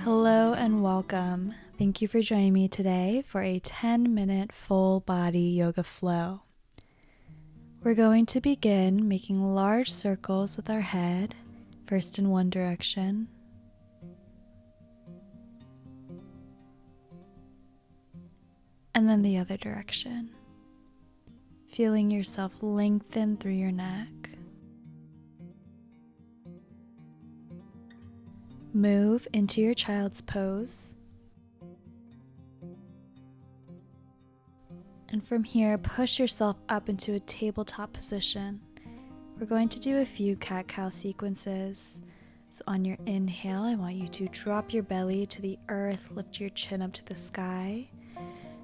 Hello and welcome. Thank you for joining me today for a 10-minute full body yoga flow. We're going to begin making large circles with our head, first in one direction, and then the other direction, feeling yourself lengthen through your neck. Move into your child's pose. And from here, push yourself up into a tabletop position. We're going to do a few cat-cow sequences. So on your inhale, I want you to drop your belly to the earth, lift your chin up to the sky.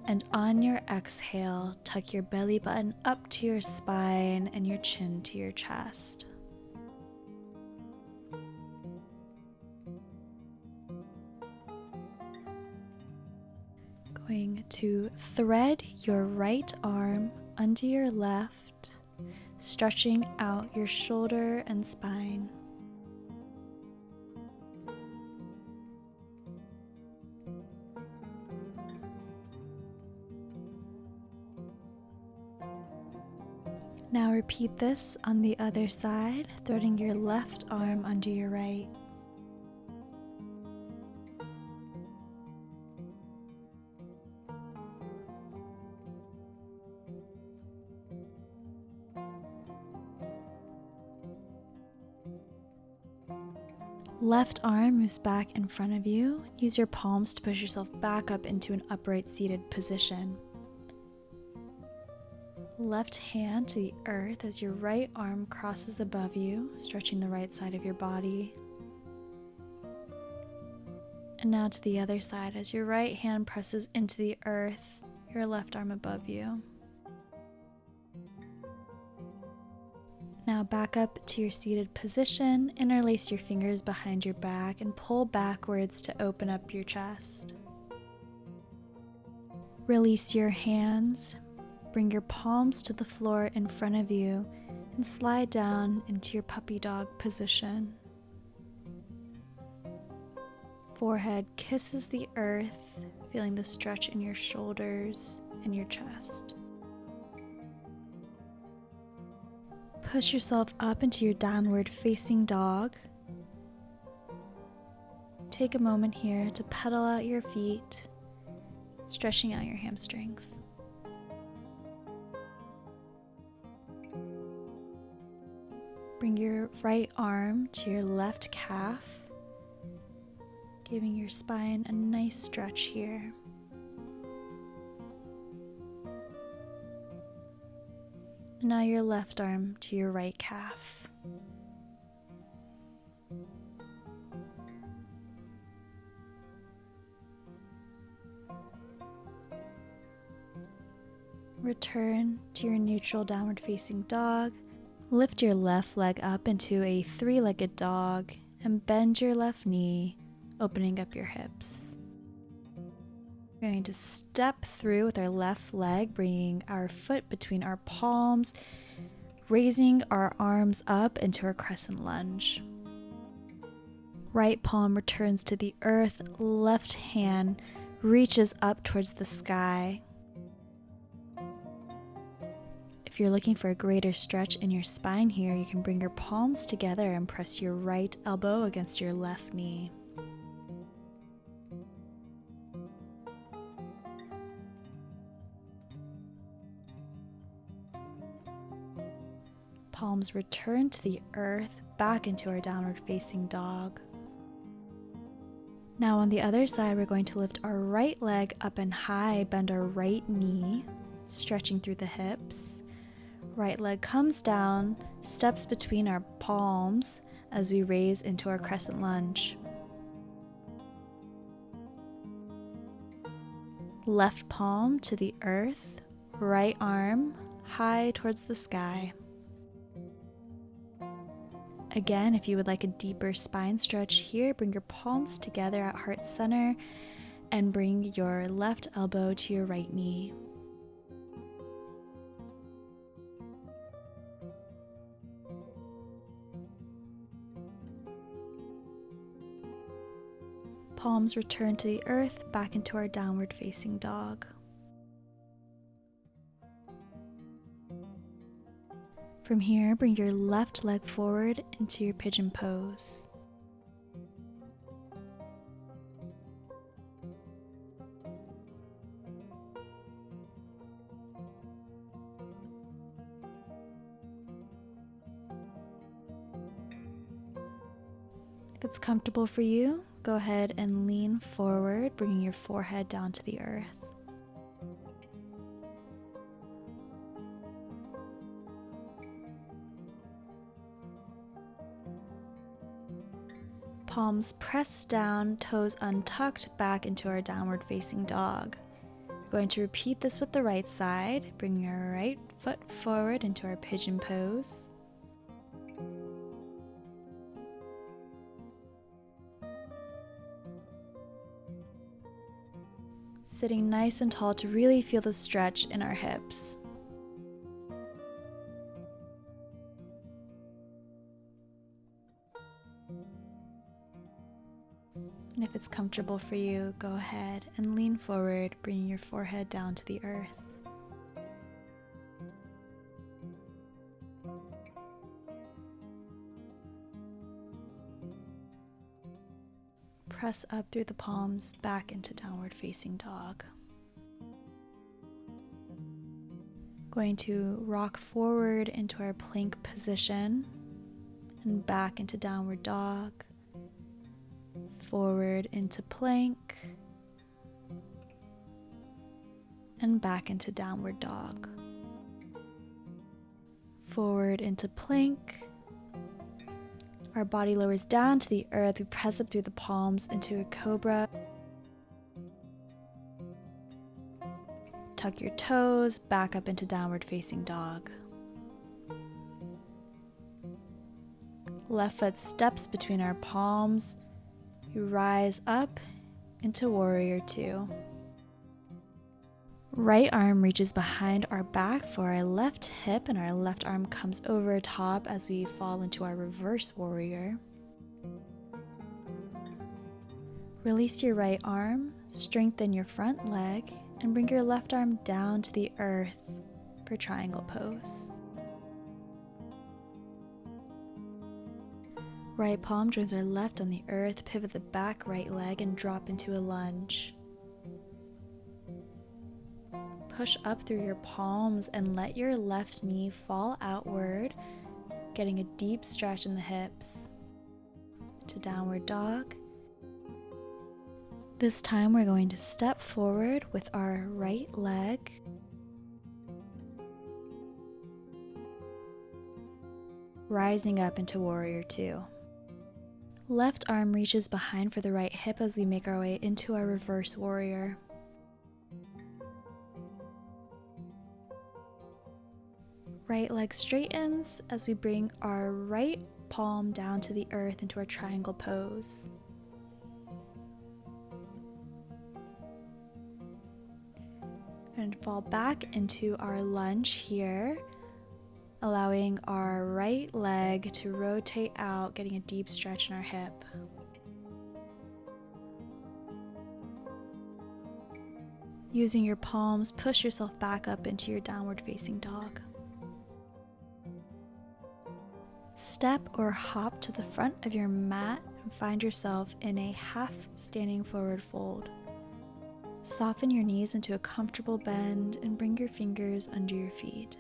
And on your exhale, tuck your belly button up to your spine and your chin to your chest. Going to thread your right arm under your left, stretching out your shoulder and spine. Now repeat this on the other side, threading your left arm under your right. Left arm moves back in front of you. Use your palms to push yourself back up into an upright seated position. Left hand to the earth as your right arm crosses above you, stretching the right side of your body. And now to the other side as your right hand presses into the earth, your left arm above you. Now back up to your seated position, interlace your fingers behind your back and pull backwards to open up your chest. Release your hands, bring your palms to the floor in front of you and slide down into your puppy dog position. Forehead kisses the earth, feeling the stretch in your shoulders and your chest. Push yourself up into your downward facing dog. Take a moment here to pedal out your feet, stretching out your hamstrings. Bring your right arm to your left calf, giving your spine a nice stretch here. And now your left arm to your right calf. Return to your neutral downward facing dog. Lift your left leg up into a three-legged dog and bend your left knee, opening up your hips. We're going to step through with our left leg, bringing our foot between our palms, raising our arms up into a crescent lunge. Right palm returns to the earth, left hand reaches up towards the sky. If you're looking for a greater stretch in your spine here, you can bring your palms together and press your right elbow against your left knee. Palms return to the earth, back into our downward facing dog. Now on the other side, we're going to lift our right leg up and high, bend our right knee, stretching through the hips. Right leg comes down, steps between our palms as we raise into our crescent lunge. Left palm to the earth, right arm high towards the sky. Again, if you would like a deeper spine stretch here, bring your palms together at heart center and bring your left elbow to your right knee. Palms return to the earth, back into our downward facing dog. From here, bring your left leg forward into your pigeon pose. If it's comfortable for you, go ahead and lean forward, bringing your forehead down to the earth. Palms pressed down, toes untucked, back into our downward facing dog. We're going to repeat this with the right side. Bring your right foot forward into our pigeon pose. Sitting nice and tall to really feel the stretch in our hips. And if it's comfortable for you, go ahead and lean forward, bringing your forehead down to the earth. Press up through the palms, back into downward facing dog. Going to rock forward into our plank position and back into downward dog. Forward into plank and back into downward dog. Forward into plank. Our body lowers down to the earth. We press up through the palms into a cobra. Tuck your toes, back up into downward facing dog. Left foot steps between our palms. You rise up into warrior two. Right arm reaches behind our back for our left hip, and our left arm comes over top as we fall into our reverse warrior. Release your right arm, strengthen your front leg, and bring your left arm down to the earth for triangle pose. Right palm joins our left on the earth, pivot the back right leg and drop into a lunge. Push up through your palms and let your left knee fall outward, getting a deep stretch in the hips. To downward dog. This time we're going to step forward with our right leg. Rising up into warrior two. Left arm reaches behind for the right hip as we make our way into our reverse warrior. Right leg straightens as we bring our right palm down to the earth into our triangle pose. And fall back into our lunge here, allowing our right leg to rotate out, getting a deep stretch in our hip. Using your palms, push yourself back up into your downward facing dog. Step or hop to the front of your mat and find yourself in a half standing forward fold. Soften your knees into a comfortable bend and bring your fingers under your feet.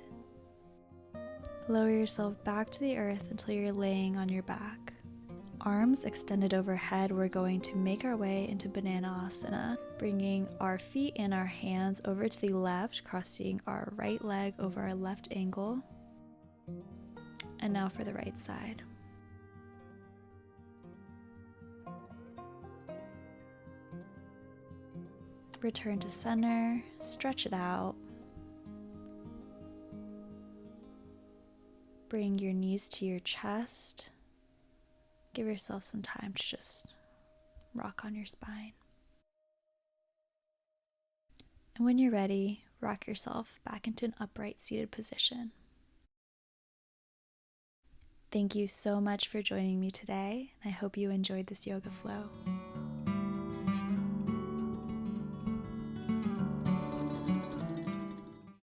Lower yourself back to the earth until you're laying on your back. Arms extended overhead, we're going to make our way into Banana Asana, bringing our feet and our hands over to the left, crossing our right leg over our left ankle. And now for the right side. Return to center, stretch it out. Bring your knees to your chest. Give yourself some time to just rock on your spine. And when you're ready, rock yourself back into an upright seated position. Thank you so much for joining me today. I hope you enjoyed this yoga flow.